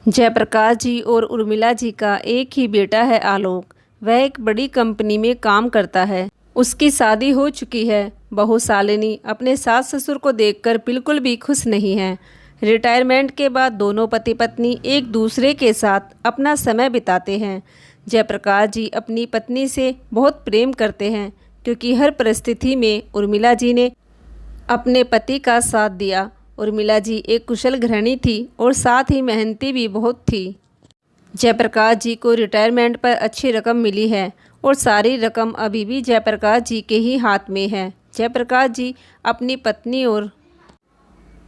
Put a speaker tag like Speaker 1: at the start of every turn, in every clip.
Speaker 1: जयप्रकाश जी और उर्मिला जी का एक ही बेटा है आलोक। वह एक बड़ी कंपनी में काम करता है। उसकी शादी हो चुकी है। बहू शालिनी अपने सास ससुर को देखकर बिल्कुल भी खुश नहीं है। रिटायरमेंट के बाद दोनों पति पत्नी एक दूसरे के साथ अपना समय बिताते हैं। जयप्रकाश जी अपनी पत्नी से बहुत प्रेम करते हैं क्योंकि हर परिस्थिति में उर्मिला जी ने अपने पति का साथ दिया। उर्मिला जी एक कुशल गृहिणी थी और साथ ही मेहनती भी बहुत थी। जयप्रकाश जी को रिटायरमेंट पर अच्छी रकम मिली है और सारी रकम अभी भी जयप्रकाश जी के ही हाथ में है। जयप्रकाश जी अपनी पत्नी और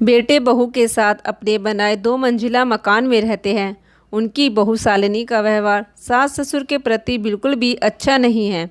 Speaker 1: बेटे बहू के साथ अपने बनाए 2 मंजिला मकान में रहते हैं। उनकी बहू शालिनी का व्यवहार सास ससुर के प्रति बिल्कुल भी अच्छा नहीं है।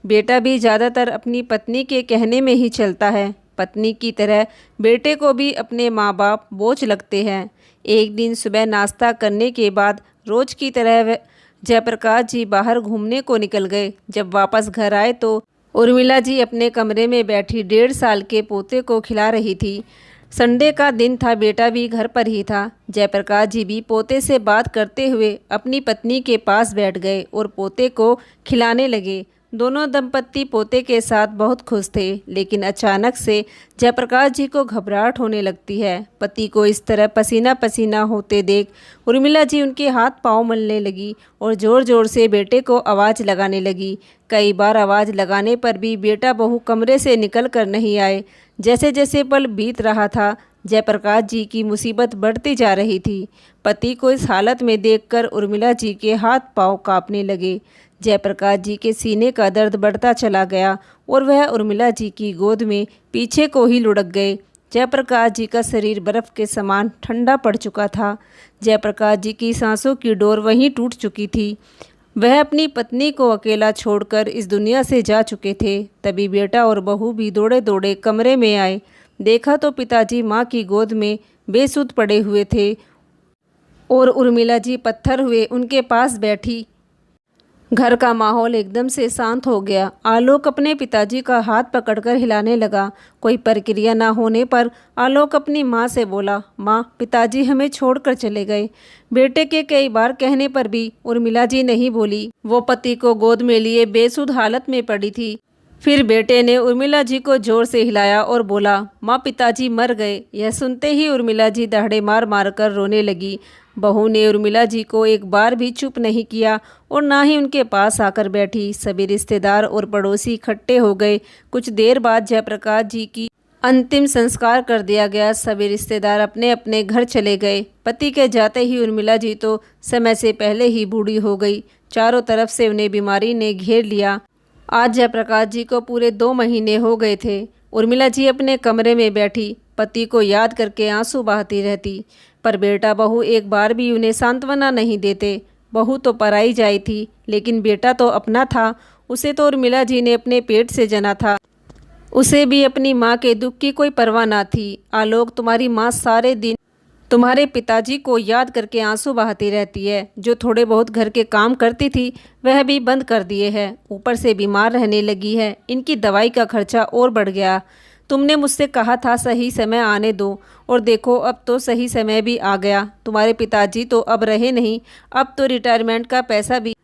Speaker 1: बेटा भी ज़्यादातर अपनी पत्नी के कहने में ही चलता है। पत्नी की तरह बेटे को भी अपने माँ बाप बोझ लगते हैं। एक दिन सुबह नाश्ता करने के बाद रोज की तरह जयप्रकाश जी बाहर घूमने को निकल गए। जब वापस घर आए तो उर्मिला जी अपने कमरे में बैठी 1.5 साल के पोते को खिला रही थी। संडे का दिन था, बेटा भी घर पर ही था। जयप्रकाश जी भी पोते से बात करते हुए अपनी पत्नी के पास बैठ गए और पोते को खिलाने लगे। दोनों दंपत्ति पोते के साथ बहुत खुश थे, लेकिन अचानक से जयप्रकाश जी को घबराहट होने लगती है। पति को इस तरह पसीना पसीना होते देख उर्मिला जी उनके हाथ पांव मलने लगी और ज़ोर ज़ोर से बेटे को आवाज़ लगाने लगी। कई बार आवाज़ लगाने पर भी बेटा बहू कमरे से निकल कर नहीं आए। जैसे जैसे पल बीत रहा था, जयप्रकाश जी की मुसीबत बढ़ती जा रही थी। पति को इस हालत में देखकर उर्मिला जी के हाथ पांव कांपने लगे। जयप्रकाश जी के सीने का दर्द बढ़ता चला गया और वह उर्मिला जी की गोद में पीछे को ही लुढ़क गए। जयप्रकाश जी का शरीर बर्फ़ के समान ठंडा पड़ चुका था। जयप्रकाश जी की सांसों की डोर वहीं टूट चुकी थी। वह अपनी पत्नी को अकेला छोड़कर इस दुनिया से जा चुके थे। तभी बेटा और बहू भी दौड़े दौड़े कमरे में आए। देखा तो पिताजी माँ की गोद में बेसुध पड़े हुए थे और उर्मिला जी पत्थर हुए उनके पास बैठी। घर का माहौल एकदम से शांत हो गया। आलोक अपने पिताजी का हाथ पकड़कर हिलाने लगा। कोई प्रक्रिया ना होने पर आलोक अपनी माँ से बोला, माँ, पिताजी हमें छोड़कर चले गए। बेटे के कई बार कहने पर भी उर्मिला जी नहीं बोली। वो पति को गोद में लिए बेसुध हालत में पड़ी थी। फिर बेटे ने उर्मिला जी को जोर से हिलाया और बोला, माँ, पिताजी मर गए। यह सुनते ही उर्मिला जी दहाड़े मार मार कर रोने लगी। बहू ने उर्मिला जी को एक बार भी चुप नहीं किया और ना ही उनके पास आकर बैठी। सभी रिश्तेदार और पड़ोसी इकट्ठे हो गए। कुछ देर बाद जयप्रकाश जी की अंतिम संस्कार कर दिया गया। सभी रिश्तेदार अपने अपने घर चले गए। पति के जाते ही उर्मिला जी तो समय से पहले ही बूढ़ी हो गई। चारों तरफ से उन्हें बीमारी ने घेर लिया। आज जयप्रकाश जी को पूरे 2 महीने हो गए थे। उर्मिला जी अपने कमरे में बैठी पति को याद करके आंसू बहाती रहती, पर बेटा बहू एक बार भी उन्हें सांत्वना नहीं देते। बहू तो पराई जाई थी, लेकिन बेटा तो अपना था। उसे तो उर्मिला जी ने अपने पेट से जना था। उसे भी अपनी माँ के दुख की कोई परवाह ना थी। आलोक, तुम्हारी माँ सारे दिन तुम्हारे पिताजी को याद करके आंसू बहाती रहती है। जो थोड़े बहुत घर के काम करती थी वह भी बंद कर दिए हैं। ऊपर से बीमार रहने लगी है। इनकी दवाई का खर्चा और बढ़ गया। तुमने मुझसे कहा था सही समय आने दो, और देखो अब तो सही समय भी आ गया। तुम्हारे पिताजी तो अब रहे नहीं। अब तो रिटायरमेंट का पैसा भी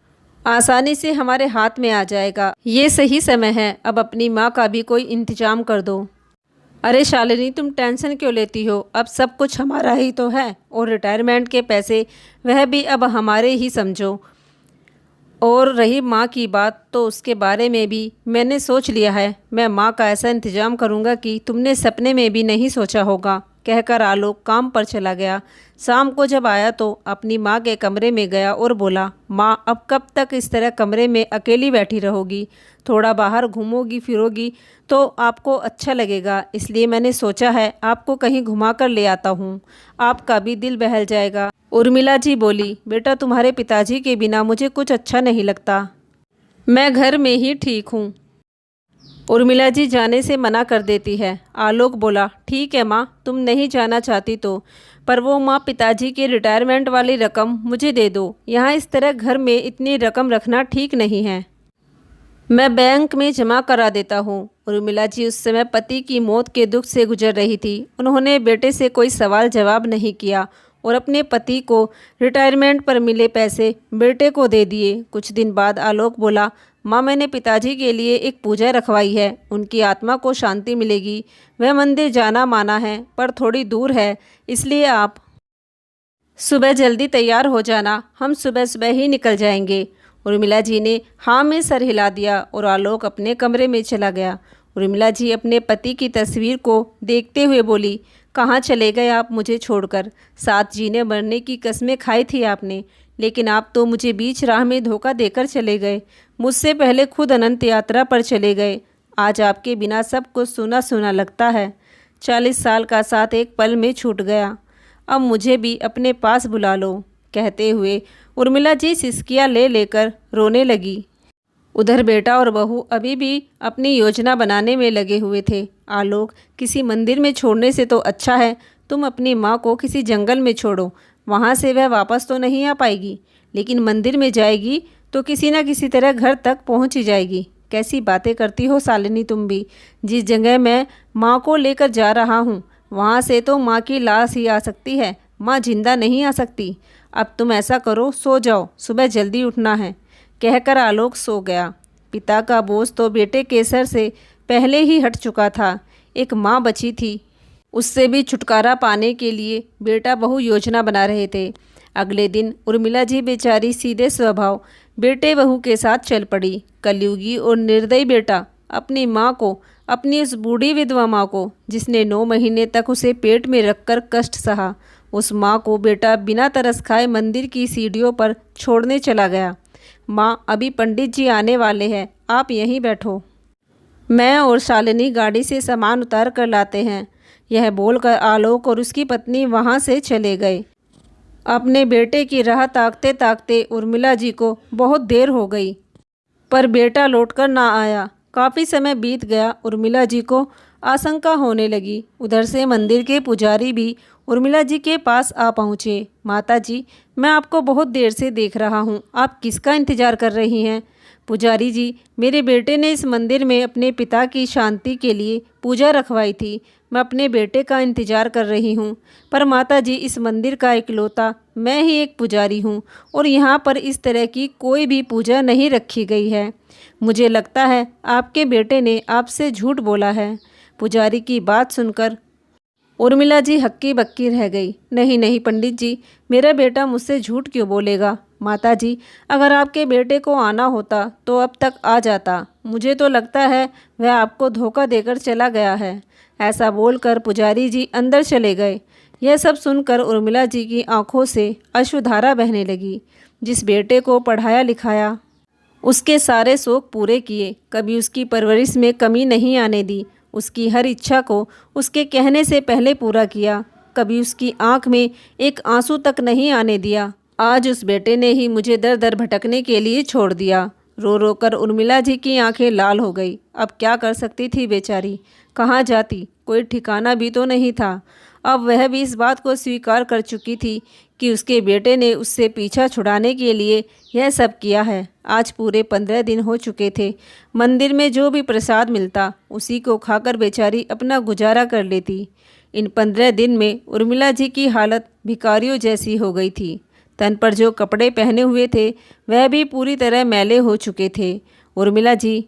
Speaker 1: आसानी से हमारे हाथ में आ जाएगा। ये सही समय है। अब अपनी माँ का भी कोई इंतजाम कर दो। अरे शालिनी, तुम टेंशन क्यों लेती हो? अब सब कुछ हमारा ही तो है, और रिटायरमेंट के पैसे वह भी अब हमारे ही समझो। और रही माँ की बात, तो उसके बारे में भी मैंने सोच लिया है। मैं माँ का ऐसा इंतजाम करूँगा कि तुमने सपने में भी नहीं सोचा होगा। कहकर आलोक काम पर चला गया। शाम को जब आया तो अपनी माँ के कमरे में गया और बोला, माँ, अब कब तक इस तरह कमरे में अकेली बैठी रहोगी? थोड़ा बाहर घूमोगी फिरोगी तो आपको अच्छा लगेगा। इसलिए मैंने सोचा है आपको कहीं घुमा कर ले आता हूँ। आपका भी दिल बहल जाएगा। उर्मिला जी बोली, बेटा, तुम्हारे पिताजी के बिना मुझे कुछ अच्छा नहीं लगता। मैं घर में ही ठीक हूँ। उर्मिला जी जाने से मना कर देती है। आलोक बोला, ठीक है माँ, तुम नहीं जाना चाहती तो, पर वो माँ, पिताजी की रिटायरमेंट वाली रकम मुझे दे दो। यहाँ इस तरह घर में इतनी रकम रखना ठीक नहीं है। मैं बैंक में जमा करा देता हूँ। उर्मिला जी उस समय पति की मौत के दुख से गुजर रही थी। उन्होंने बेटे से कोई सवाल जवाब नहीं किया और अपने पति को रिटायरमेंट पर मिले पैसे बेटे को दे दिए। कुछ दिन बाद आलोक बोला, माँ मैंने पिताजी के लिए एक पूजा रखवाई है, उनकी आत्मा को शांति मिलेगी। वह मंदिर जाना माना है पर थोड़ी दूर है, इसलिए आप सुबह जल्दी तैयार हो जाना, हम सुबह सुबह ही निकल जाएंगे। उर्मिला जी ने हाँ में सर हिला दिया और आलोक अपने कमरे में चला गया। उर्मिला जी अपने पति की तस्वीर को देखते हुए बोली, कहाँ चले गए आप मुझे छोड़कर? साथ जीने मरने की कस्में खाई थी आपने, लेकिन आप तो मुझे बीच राह में धोखा देकर चले गए। मुझसे पहले खुद अनंत यात्रा पर चले गए। आज आपके बिना सब कुछ सूना सूना लगता है। 40 साल का साथ एक पल में छूट गया। अब मुझे भी अपने पास बुला लो। कहते हुए उर्मिला जी सिसकियाँ ले लेकर रोने लगी। उधर बेटा और बहू अभी भी अपनी योजना बनाने में लगे हुए थे। आलोक, किसी मंदिर में छोड़ने से तो अच्छा है तुम अपनी माँ को किसी जंगल में छोड़ो, वहाँ से वह वापस तो नहीं आ पाएगी, लेकिन मंदिर में जाएगी तो किसी न किसी तरह घर तक पहुँच ही जाएगी। कैसी बातें करती हो शालिनी तुम भी। जिस जगह मैं माँ को लेकर जा रहा हूँ वहाँ से तो माँ की लाश ही आ सकती है, माँ जिंदा नहीं आ सकती। अब तुम ऐसा करो, सो जाओ, सुबह जल्दी उठना है। कहकर आलोक सो गया। पिता का बोझ तो बेटे के सर से पहले ही हट चुका था। एक माँ बची थी, उससे भी छुटकारा पाने के लिए बेटा बहू योजना बना रहे थे। अगले दिन उर्मिला जी बेचारी सीधे स्वभाव बेटे बहू के साथ चल पड़ी। कलयुगी और निर्दयी बेटा अपनी माँ को, अपनी उस बूढ़ी विधवा माँ को जिसने 9 महीने तक उसे पेट में रखकर कष्ट सहा, उस माँ को बेटा बिना तरस खाए मंदिर की सीढ़ियों पर छोड़ने चला गया। माँ, अभी पंडित जी आने वाले हैं, आप यहीं बैठो, मैं और शालिनी गाड़ी से सामान उतार कर लाते हैं। यह बोलकर आलोक और उसकी पत्नी वहाँ से चले गए। अपने बेटे की राह ताकते ताकते उर्मिला जी को बहुत देर हो गई, पर बेटा लौटकर ना आया। काफ़ी समय बीत गया। उर्मिला जी को आशंका होने लगी। उधर से मंदिर के पुजारी भी उर्मिला जी के पास आ पहुँचे। माता जी, मैं आपको बहुत देर से देख रहा हूँ, आप किसका इंतज़ार कर रही हैं? पुजारी जी, मेरे बेटे ने इस मंदिर में अपने पिता की शांति के लिए पूजा रखवाई थी, मैं अपने बेटे का इंतज़ार कर रही हूँ। पर माता जी, इस मंदिर का इकलौता मैं ही एक पुजारी हूँ और यहाँ पर इस तरह की कोई भी पूजा नहीं रखी गई है। मुझे लगता है आपके बेटे ने आपसे झूठ बोला है। पुजारी की बात सुनकर उर्मिला जी हक्की बक्की रह गई। नहीं नहीं पंडित जी, मेरा बेटा मुझसे झूठ क्यों बोलेगा? माता जी, अगर आपके बेटे को आना होता तो अब तक आ जाता। मुझे तो लगता है वह आपको धोखा देकर चला गया है। ऐसा बोलकर पुजारी जी अंदर चले गए। यह सब सुनकर उर्मिला जी की आंखों से अश्रुधारा बहने लगी। जिस बेटे को पढ़ाया लिखाया, उसके सारे शौक पूरे किए, कभी उसकी परवरिश में कमी नहीं आने दी, उसकी हर इच्छा को उसके कहने से पहले पूरा किया, कभी उसकी आंख में एक आंसू तक नहीं आने दिया। आज उस बेटे ने ही मुझे दर दर भटकने के लिए छोड़ दिया। रो रो कर उर्मिला जी की आंखें लाल हो गई। अब क्या कर सकती थी बेचारी? कहाँ जाती? कोई ठिकाना भी तो नहीं था। अब वह भी इस बात को स्वीकार कर चुकी थी कि उसके बेटे ने उससे पीछा छुड़ाने के लिए यह सब किया है। आज पूरे 15 दिन हो चुके थे। मंदिर में जो भी प्रसाद मिलता उसी को खाकर बेचारी अपना गुजारा कर लेती। इन 15 दिन में उर्मिला जी की हालत भिखारियों जैसी हो गई थी। तन पर जो कपड़े पहने हुए थे वह भी पूरी तरह मैले हो चुके थे। उर्मिला जी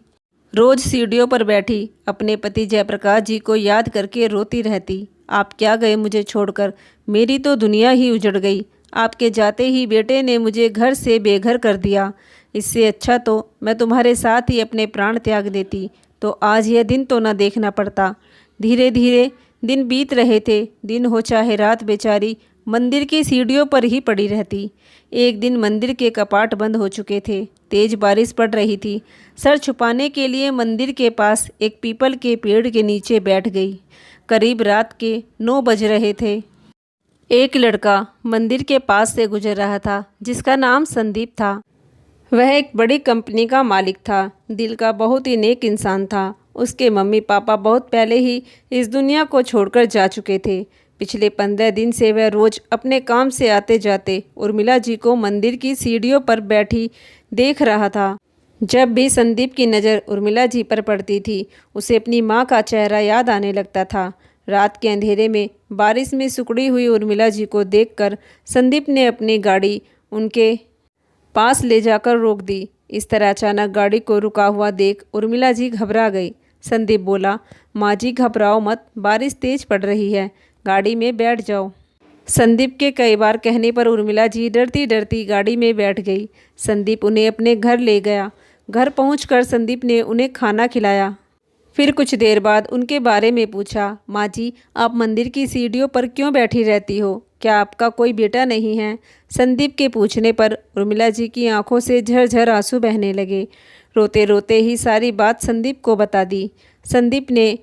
Speaker 1: रोज सीढ़ियों पर बैठी अपने पति जयप्रकाश जी को याद करके रोती रहती। आप क्या गए मुझे छोड़कर? मेरी तो दुनिया ही उजड़ गई। आपके जाते ही बेटे ने मुझे घर से बेघर कर दिया। इससे अच्छा तो मैं तुम्हारे साथ ही अपने प्राण त्याग देती, तो आज यह दिन तो न देखना पड़ता। धीरे धीरे दिन बीत रहे थे। दिन हो चाहे रात, बेचारी मंदिर की सीढ़ियों पर ही पड़ी रहती। एक दिन मंदिर के कपाट बंद हो चुके थे। तेज बारिश पड़ रही थी। सर छुपाने के लिए मंदिर के पास एक पीपल के पेड़ के नीचे बैठ गई। करीब रात के 9 बज रहे थे। एक लड़का मंदिर के पास से गुजर रहा था जिसका नाम संदीप था। वह एक बड़ी कंपनी का मालिक था। दिल का बहुत ही नेक इंसान था। उसके मम्मी पापा बहुत पहले ही इस दुनिया को छोड़कर जा चुके थे। पिछले 15 दिन से वह रोज अपने काम से आते जाते उर्मिला जी को मंदिर की सीढ़ियों पर बैठी देख रहा था। जब भी संदीप की नज़र उर्मिला जी पर पड़ती थी उसे अपनी माँ का चेहरा याद आने लगता था। रात के अंधेरे में बारिश में सिकुड़ी हुई उर्मिला जी को देखकर संदीप ने अपनी गाड़ी उनके पास ले जाकर रोक दी। इस तरह अचानक गाड़ी को रुका हुआ देख उर्मिला जी घबरा गई। संदीप बोला, माँ जी घबराओ मत, बारिश तेज पड़ रही है, गाड़ी में बैठ जाओ। संदीप के कई बार कहने पर उर्मिला जी डरती डरती गाड़ी में बैठ गई। संदीप उन्हें अपने घर ले गया। घर पहुंचकर संदीप ने उन्हें खाना खिलाया। फिर कुछ देर बाद उनके बारे में पूछा, माँ जी आप मंदिर की सीढ़ियों पर क्यों बैठी रहती हो, क्या आपका कोई बेटा नहीं है? संदीप के पूछने पर उर्मिला जी की आंखों से झरझर आंसू बहने लगे। रोते रोते ही सारी बात संदीप को बता दी। संदीप ने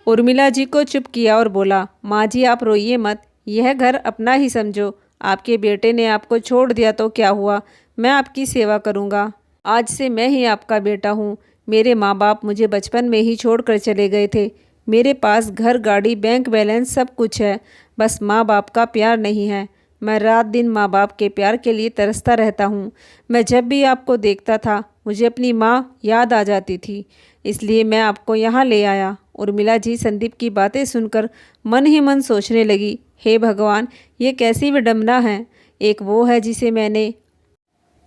Speaker 1: उर्मिला जी को चुप किया और बोला, माँ जी आप रोइए मत, यह घर अपना ही समझो। आपके बेटे ने आपको छोड़ दिया तो क्या हुआ, मैं आपकी सेवा करूँगा। आज से मैं ही आपका बेटा हूँ। मेरे माँ बाप मुझे बचपन में ही छोड़कर चले गए थे। मेरे पास घर, गाड़ी, बैंक बैलेंस सब कुछ है, बस माँ बाप का प्यार नहीं है। मैं रात दिन माँ बाप के प्यार के लिए तरसता रहता हूँ। मैं जब भी आपको देखता था मुझे अपनी माँ याद आ जाती थी, इसलिए मैं आपको यहाँ ले आया। उर्मिला जी संदीप की बातें सुनकर मन ही मन सोचने लगी, हे भगवान, ये कैसी विडंबना है। एक वो है जिसे मैंने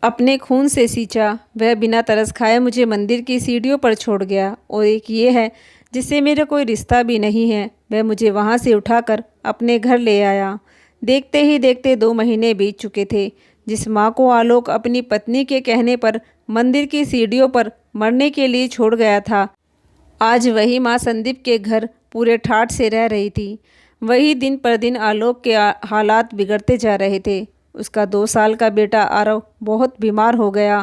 Speaker 1: अपने खून से सींचा, वह बिना तरस खाए मुझे मंदिर की सीढ़ियों पर छोड़ गया, और एक ये है जिससे मेरा कोई रिश्ता भी नहीं है, वह मुझे वहाँ से उठाकर अपने घर ले आया। देखते ही देखते 2 महीने बीत चुके थे। जिस माँ को आलोक अपनी पत्नी के कहने पर मंदिर की सीढ़ियों पर मरने के लिए छोड़ गया था, आज वही माँ संदीप के घर पूरे ठाठ से रह रही थी। वही दिन पर दिन आलोक के हालात बिगड़ते जा रहे थे। उसका 2 साल का बेटा आरव बहुत बीमार हो गया।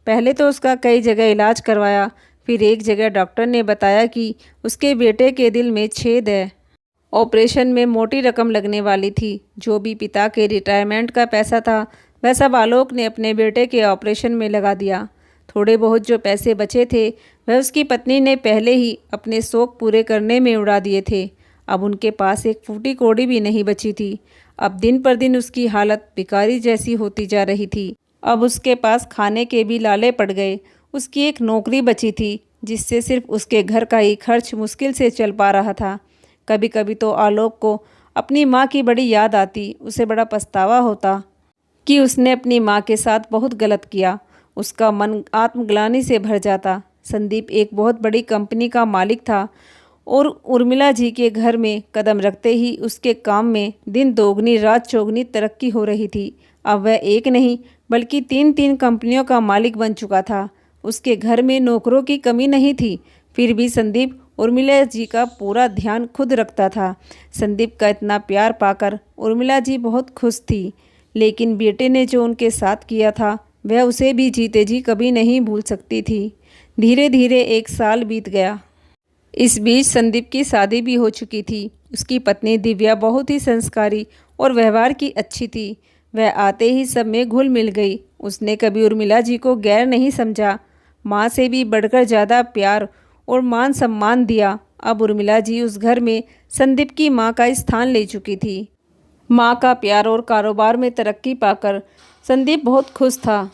Speaker 1: पहले तो उसका कई जगह इलाज करवाया, फिर एक जगह डॉक्टर ने बताया कि उसके बेटे के दिल में छेद है। ऑपरेशन में मोटी रकम लगने वाली थी। जो भी पिता के रिटायरमेंट का पैसा था वह सब आलोक ने अपने बेटे के ऑपरेशन में लगा दिया। थोड़े बहुत जो पैसे बचे थे वह उसकी पत्नी ने पहले ही अपने शौक पूरे करने में उड़ा दिए थे। अब उनके पास एक फूटी कौड़ी भी नहीं बची थी। अब दिन पर दिन उसकी हालत भिखारी जैसी होती जा रही थी। अब उसके पास खाने के भी लाले पड़ गए। उसकी एक नौकरी बची थी जिससे सिर्फ उसके घर का ही खर्च मुश्किल से चल पा रहा था। कभी कभी तो आलोक को अपनी माँ की बड़ी याद आती। उसे बड़ा पछतावा होता कि उसने अपनी माँ के साथ बहुत गलत किया। उसका मन आत्मग्लानि से भर जाता। संदीप एक बहुत बड़ी कंपनी का मालिक था और उर्मिला जी के घर में कदम रखते ही उसके काम में दिन दोगुनी रात चौगुनी तरक्की हो रही थी। अब वह एक नहीं बल्कि 3 कंपनियों का मालिक बन चुका था। उसके घर में नौकरों की कमी नहीं थी, फिर भी संदीप उर्मिला जी का पूरा ध्यान खुद रखता था। संदीप का इतना प्यार पाकर उर्मिला जी बहुत खुश थी, लेकिन बेटे ने जो उनके साथ किया था वह उसे भी जीते जी कभी नहीं भूल सकती थी। धीरे धीरे 1 साल बीत गया। इस बीच संदीप की शादी भी हो चुकी थी। उसकी पत्नी दिव्या बहुत ही संस्कारी और व्यवहार की अच्छी थी। वह आते ही सब में घुल मिल गई। उसने कभी उर्मिला जी को गैर नहीं समझा। माँ से भी बढ़कर ज़्यादा प्यार और मान सम्मान दिया। अब उर्मिला जी उस घर में संदीप की माँ का स्थान ले चुकी थी। माँ का प्यार और कारोबार में तरक्की पाकर संदीप बहुत खुश था।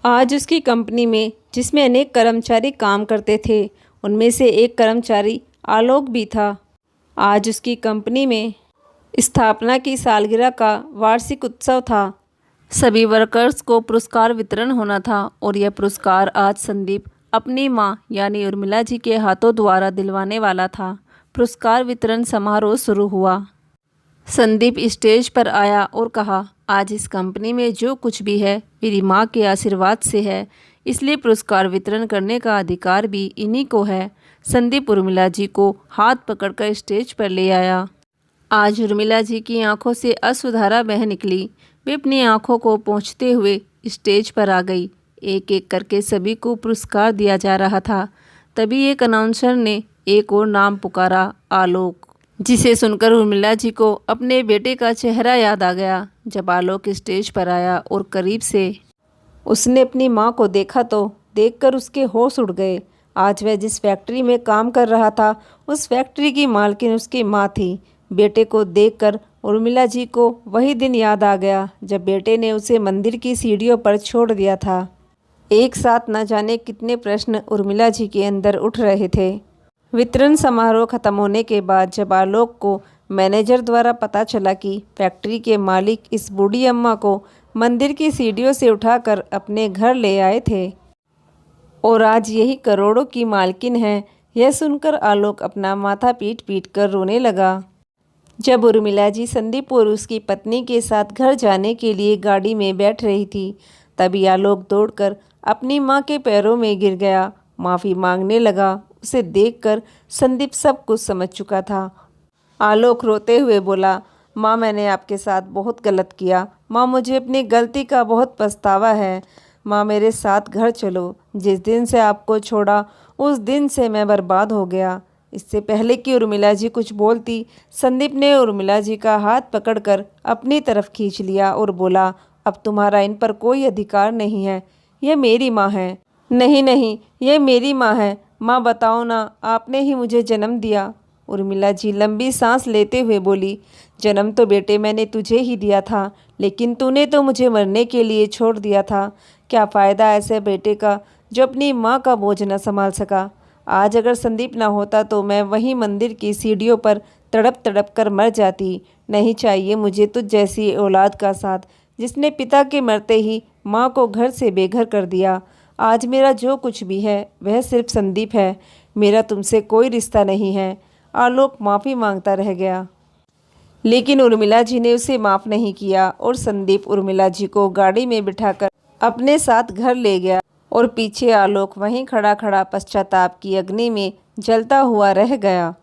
Speaker 1: आज उसकी कंपनी में जिसमें अनेक कर्मचारी काम करते थे, उनमें से एक कर्मचारी आलोक भी था। आज उसकी कंपनी में स्थापना की सालगिरह का वार्षिक उत्सव था। सभी वर्कर्स को पुरस्कार वितरण होना था और यह पुरस्कार आज संदीप अपनी मां यानी उर्मिला जी के हाथों द्वारा दिलवाने वाला था। पुरस्कार वितरण समारोह शुरू हुआ। संदीप स्टेज पर आया और कहा, आज इस कंपनी में जो कुछ भी है मेरी माँ के आशीर्वाद से है, इसलिए पुरस्कार वितरण करने का अधिकार भी इन्हीं को है। संदीप उर्मिला जी को हाथ पकड़कर स्टेज पर ले आया। आज उर्मिला जी की आंखों से अश्रुधारा बह निकली। वे अपनी आंखों को पोंछते हुए स्टेज पर आ गई। एक एक करके सभी को पुरस्कार दिया जा रहा था। तभी एक अनाउंसर ने एक और नाम पुकारा, आलोक, जिसे सुनकर उर्मिला जी को अपने बेटे का चेहरा याद आ गया। जब आलोक स्टेज पर आया और करीब से उसने अपनी माँ को देखा तो देखकर उसके होश उड़ गए। आज वह जिस फैक्ट्री में काम कर रहा था उस फैक्ट्री की मालकिन उसकी माँ थी। बेटे को देखकर उर्मिला जी को वही दिन याद आ गया जब बेटे ने उसे मंदिर की सीढ़ियों पर छोड़ दिया था। एक साथ न जाने कितने प्रश्न उर्मिला जी के अंदर उठ रहे थे। वितरण समारोह खत्म होने के बाद जब आलोक को मैनेजर द्वारा पता चला कि फैक्ट्री के मालिक इस बूढ़ी अम्मा को मंदिर की सीढ़ियों से उठाकर अपने घर ले आए थे और आज यही करोड़ों की मालकिन है, यह सुनकर आलोक अपना माथा पीट पीट कर रोने लगा। जब उर्मिला जी संदीप और उसकी पत्नी के साथ घर जाने के लिए गाड़ी में बैठ रही थी, तभी आलोक दौड़कर अपनी माँ के पैरों में गिर गया, माफ़ी मांगने लगा। उसे देखकर संदीप सब कुछ समझ चुका था। आलोक रोते हुए बोला, माँ मैंने आपके साथ बहुत गलत किया। माँ मुझे अपनी गलती का बहुत पछतावा है। माँ मेरे साथ घर चलो। जिस दिन से आपको छोड़ा उस दिन से मैं बर्बाद हो गया। इससे पहले कि उर्मिला जी कुछ बोलती, संदीप ने उर्मिला जी का हाथ पकड़कर अपनी तरफ खींच लिया और बोला, अब तुम्हारा इन पर कोई अधिकार नहीं है। यह मेरी माँ है। नहीं नहीं, यह मेरी माँ है। माँ बताओ ना, आपने ही मुझे जन्म दिया। उर्मिला जी लंबी सांस लेते हुए बोली, जन्म तो बेटे मैंने तुझे ही दिया था, लेकिन तूने तो मुझे मरने के लिए छोड़ दिया था। क्या फ़ायदा ऐसे बेटे का जो अपनी माँ का बोझ न संभाल सका। आज अगर संदीप ना होता तो मैं वहीं मंदिर की सीढ़ियों पर तड़प तड़प कर मर जाती। नहीं चाहिए मुझे तुझ जैसी औलाद का साथ, जिसने पिता के मरते ही माँ को घर से बेघर कर दिया। आज मेरा जो कुछ भी है वह सिर्फ संदीप है। मेरा तुमसे कोई रिश्ता नहीं है। आलोक माफ़ी मांगता रह गया, लेकिन उर्मिला जी ने उसे माफ़ नहीं किया और संदीप उर्मिला जी को गाड़ी में बिठाकर अपने साथ घर ले गया और पीछे आलोक वहीं खड़ा खड़ा पश्चाताप की अग्नि में जलता हुआ रह गया।